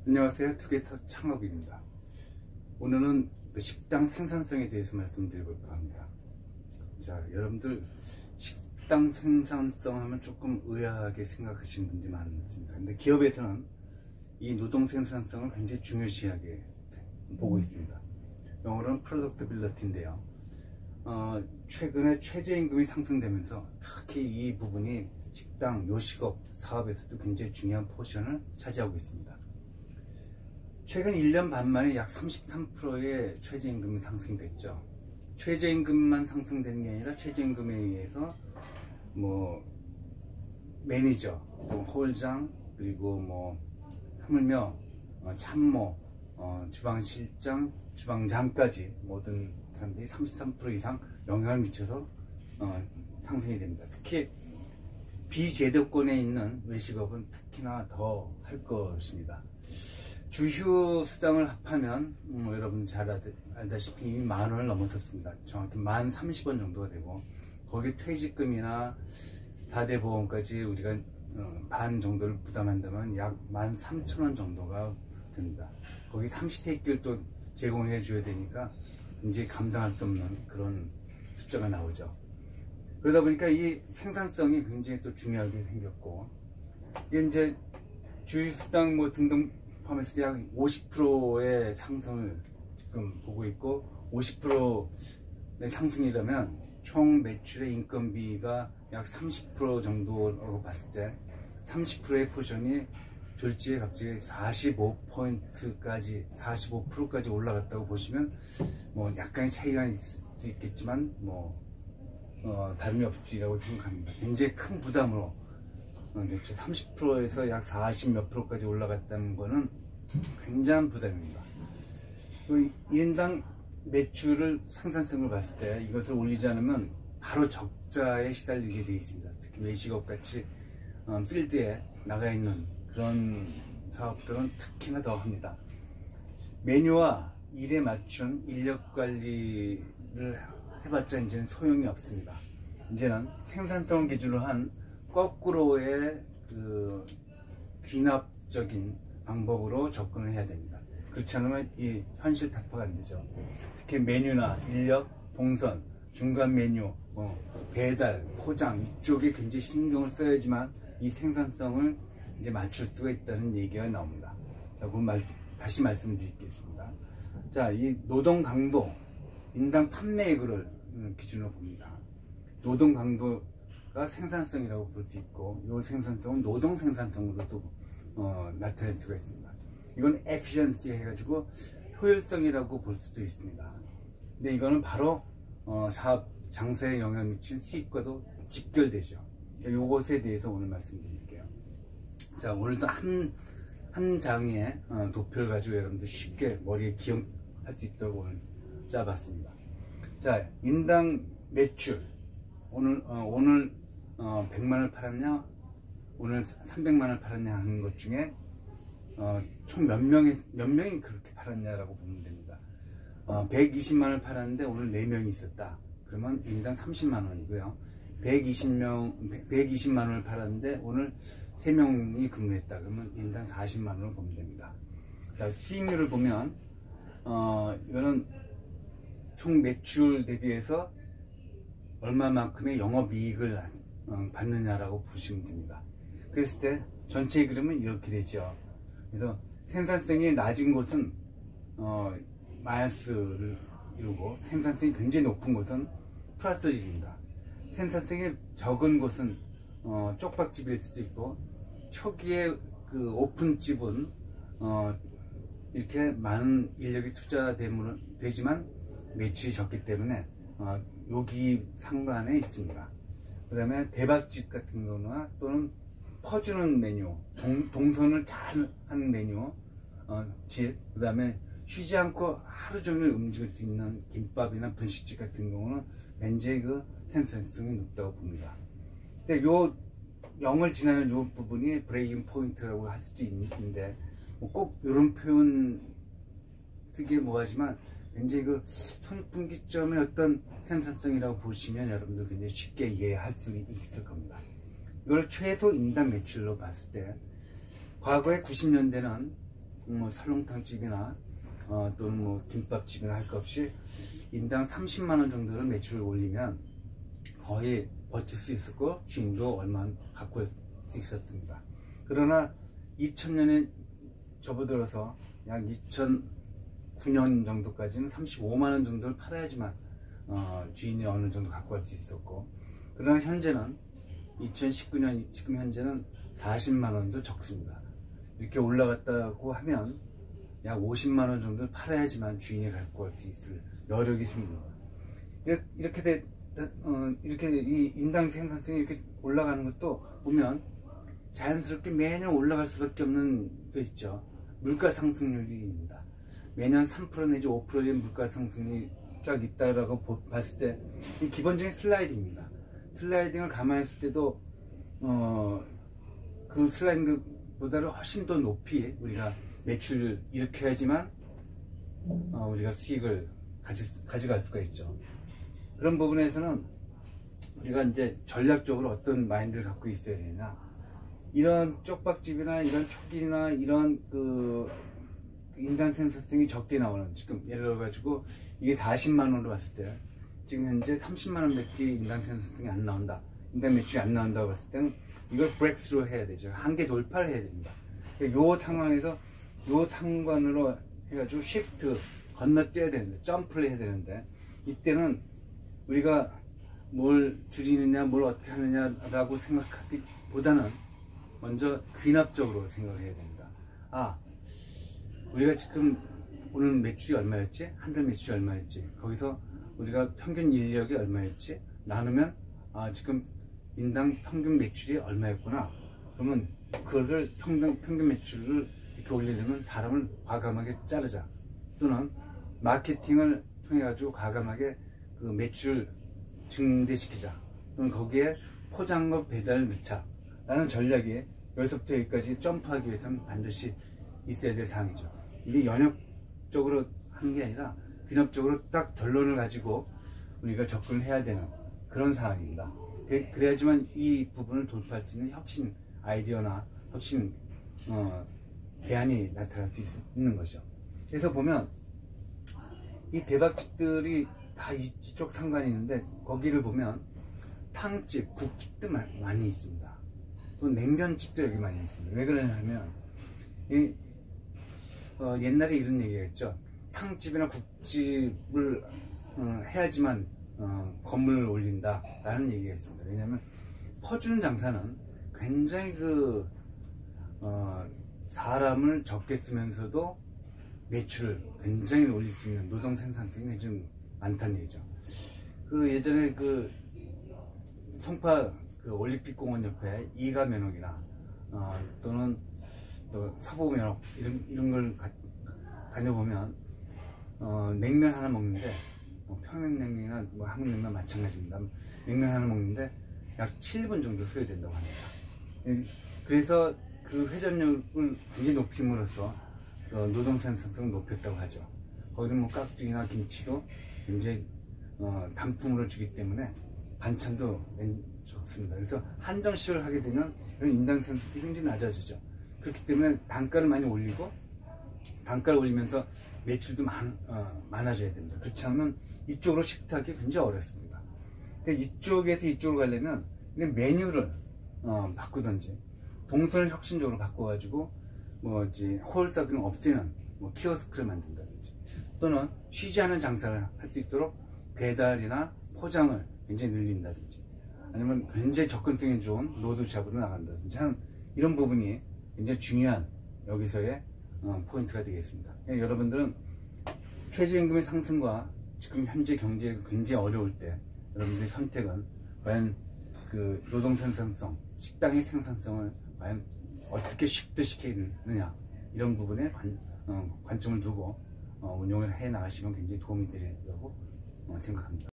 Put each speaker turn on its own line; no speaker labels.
안녕하세요. 투게더 창업입니다. 오늘은 식당 생산성에 대해서 말씀드려볼까 합니다. 자, 여러분들 식당 생산성 하면 조금 의아하게 생각하시는 분들이 많습니다. 근데 기업에서는 이 노동 생산성을 굉장히 중요시하게 보고 있습니다. 영어로는 프로덕티빌리티인데요. 최근에 최저임금이 상승되면서 특히 이 부분이 식당, 요식업 사업에서도 굉장히 중요한 포션을 차지하고 있습니다. 최근 1년 반 만에 약 33%의 최저임금이 상승됐죠. 최저임금만 상승되는 게 아니라 최저임금에 의해서 매니저, 홀장, 그리고 하물며 참모, 주방실장, 주방장까지 모든 사람들이 33% 이상 영향을 미쳐서 상승이 됩니다. 특히 비제도권에 있는 외식업은 특히나 더 할 것입니다. 주휴 수당을 합하면 여러분 잘 알다시피 이미 10,000원을 넘어섰습니다. 정확히 1030원 정도가 되고, 거기 퇴직금이나 4대 보험까지 우리가 반 정도를 부담한다면 약 13,000원 정도가 됩니다. 거기 삼시세끼를 또 제공해 줘야 되니까 이제 감당할 수 없는 그런 숫자가 나오죠. 그러다 보니까 이 생산성이 굉장히 또 중요하게 생겼고, 이게 이제 주휴수당 등등 포함해서 약 50%의 상승을 지금 보고 있고, 50%의 상승이라면 총 매출의 인건비가 약 30% 정도라고 봤을 때 30%의 포션이 졸지에 갑자기 45%까지 올라갔다고 보시면 약간의 차이가 있을 수 있겠지만 다름이 없으리라고 생각합니다. 굉장히 큰 부담으로 됐죠. 30%에서 약 40 몇 프로까지 올라갔다는 거는 굉장한 부담입니다. 1인당 매출을 생산성을 봤을 때 이것을 올리지 않으면 바로 적자에 시달리게 되어 있습니다. 특히 외식업 같이 필드에 나가 있는 그런 사업들은 특히나 더 합니다. 메뉴와 일에 맞춘 인력 관리를 해봤자 이제는 소용이 없습니다. 이제는 생산성을 기준으로 한 거꾸로의 귀납적인 방법으로 접근을 해야 됩니다. 그렇지 않으면 이 현실 타파가 안 되죠. 특히 메뉴나 인력, 동선, 중간 메뉴, 배달, 포장 이쪽에 굉장히 신경을 써야지만 이 생산성을 이제 맞출 수가 있다는 얘기가 나옵니다. 자, 그럼 다시 말씀드리겠습니다. 자, 이 노동 강도, 인당 판매액을 기준으로 봅니다. 노동 강도가 생산성이라고 볼 수 있고, 이 생산성은 노동 생산성으로도 나타낼 수가 있습니다. 이건 efficiency 해가지고 효율성이라고 볼 수도 있습니다. 근데 이거는 바로 사업 장사에 영향을 미친 수익과도 직결되죠. 이것에 대해서 오늘 말씀드릴게요. 자, 오늘도 한 장의 도표를 가지고 여러분들 쉽게 머리에 기억할 수 있도록 오늘 짜봤습니다. 자, 인당 매출 오늘 100만원을 팔았냐, 오늘 300만원을 팔았냐 하는 것 중에 총 몇 명이 그렇게 팔았냐라고 보면 됩니다. 120만원을 팔았는데 오늘 4명이 있었다. 그러면 인당 30만원이고요. 120만원을 팔았는데 오늘 3명이 근무했다. 그러면 인당 40만원을 보면 됩니다. 자, 수익률을 보면 이거는 총 매출 대비해서 얼마만큼의 영업이익을 받느냐라고 보시면 됩니다. 그랬을 때 전체 그림은 이렇게 되죠. 그래서 생산성이 낮은 곳은 마이너스를 이루고, 생산성이 굉장히 높은 곳은 플러스를 이룬다. 생산성이 적은 곳은 쪽박집일 수도 있고, 초기에 그 오픈집은 이렇게 많은 인력이 투자되지만 매출이 적기 때문에 여기 상반에 있습니다. 그 다음에 대박집 같은 거나 또는 퍼주는 메뉴, 동선을 잘 하는 메뉴, 그 다음에 쉬지 않고 하루 종일 움직일 수 있는 김밥이나 분식집 같은 경우는 굉장히 그 생산성이 높다고 봅니다. 근데 요 0을 지나는 요 부분이 브레이킹 포인트라고 할 수도 있는데, 꼭 이런 표현 쓰기에 뭐하지만 굉장히 그 선풍기점의 어떤 생산성이라고 보시면 여러분들 굉장히 쉽게 이해할 수 있을 겁니다. 이걸 최소 인당 매출로 봤을 때 과거에 90년대는 뭐 설렁탕집이나 또는 뭐 김밥집이나 할 것 없이 인당 30만원 정도를 매출을 올리면 거의 버틸 수 있었고 주인도 얼마 갖고 올 수 있었습니다. 그러나 2000년에 접어들어서 약 2009년 정도까지는 35만원 정도를 팔아야지만 주인이 어느 정도 갖고 갈 수 있었고, 그러나 현재는 2019년 지금 현재는 40만원도 적습니다. 이렇게 올라갔다고 하면 약 50만원 정도를 팔아야지만 주인이 갖고 갈 수 있을 여력이 생깁니다. 이렇게 이 인당 생산성이 이렇게 올라가는 것도 보면 자연스럽게 매년 올라갈 수밖에 없는 거 있죠. 물가 상승률입니다. 매년 3% 내지 5%의 물가 상승이 쫙 있다라고 봤을 때 이 기본적인 슬라이딩입니다. 슬라이딩을 감안했을 때도 그 슬라이딩보다는 훨씬 더 높이 우리가 매출을 일으켜야지만 우리가 수익을 가져갈 수가 있죠. 그런 부분에서는 우리가 이제 전략적으로 어떤 마인드를 갖고 있어야 되냐, 이런 쪽박집이나 이런 촉이나 이런 그 인당 생산성이 적게 나오는, 지금 예를 들어 가지고 이게 40만원으로 봤을 때 지금 현재 30만원 밖에 인당 생산성이 안 나온다, 인당 매출이 안 나온다고 봤을 때는 이걸 브레이크스루 해야 되죠. 한계 돌파를 해야 됩니다. 요 상황에서 요 상관으로 해가지고 시프트 건너뛰어야 되는데, 점프를 해야 되는데, 이때는 우리가 뭘 줄이느냐 뭘 어떻게 하느냐라고 생각하기보다는 먼저 귀납적으로 생각을 해야 됩니다. 우리가 지금 오늘 매출이 얼마였지? 한 달 매출이 얼마였지? 거기서 우리가 평균 인력이 얼마였지? 나누면 지금 인당 평균 매출이 얼마였구나. 그러면 그것을 평균 매출을 이렇게 올리려면 사람을 과감하게 자르자, 또는 마케팅을 통해 가지고 과감하게 그 매출을 증대시키자, 또는 거기에 포장과 배달을 넣자 라는 전략이 여기서부터 여기까지 점프하기 위해서는 반드시 있어야 될 사항이죠. 이게 연역적으로 하는 게 아니라 귀납적으로 딱 결론을 가지고 우리가 접근을 해야 되는 그런 상황입니다. 그래야지만 이 부분을 돌파할 수 있는 혁신 아이디어나 혁신 대안이 나타날 수 있는 거죠. 그래서 보면 이 대박집들이 다 이쪽 상관이 있는데, 거기를 보면 탕집, 국집도 많이 있습니다. 또 냉면집도 여기 많이 있습니다. 왜 그러냐면 옛날에 이런 얘기가 있죠. 탕집이나 국집을 해야지만 건물을 올린다 라는 얘기가 있습니다. 왜냐하면 퍼주는 장사는 굉장히 사람을 적게 쓰면서도 매출을 굉장히 올릴 수 있는 노동 생산성이 좀 많다는 얘기죠. 예전에 송파 올림픽 공원 옆에 이가면옥이나 또는 또 서부면옥 이런 걸 다녀보면 냉면 하나 먹는데, 평양냉면이나 뭐 한국냉면 마찬가지입니다. 냉면 하나 먹는데 약 7분 정도 소요된다고 합니다. 그래서 그 회전력을 굉장히 높임으로써 노동 생산성을 높였다고 하죠. 거기는 뭐 깍두기나 김치도 굉장히 단품으로 주기 때문에 반찬도 적습니다. 그래서 한정식을 하게 되면 이런 인당 생산성이 굉장히 낮아지죠. 그렇기 때문에 단가를 많이 올리고, 단가를 올리면서 매출도 많아져야 됩니다. 그렇지 않으면 이쪽으로 시프트하기 굉장히 어렵습니다. 그러니까 이쪽에서 이쪽으로 가려면 메뉴를 바꾸든지, 동선을 혁신적으로 바꿔가지고 홀 서빙을 없애는 키오스크를 만든다든지, 또는 쉬지 않은 장사를 할 수 있도록 배달이나 포장을 굉장히 늘린다든지, 아니면 굉장히 접근성이 좋은 로드 잡으러 나간다든지 하는 이런 부분이 굉장히 중요한 여기서의 포인트가 되겠습니다. 여러분들은 최저임금의 상승과 지금 현재 경제가 굉장히 어려울 때 여러분들의 선택은 과연 그 노동 생산성, 식당의 생산성을 과연 어떻게 쉽게 시키느냐, 이런 부분에 관점을 두고 운영을 해 나가시면 굉장히 도움이 되리라고 생각합니다.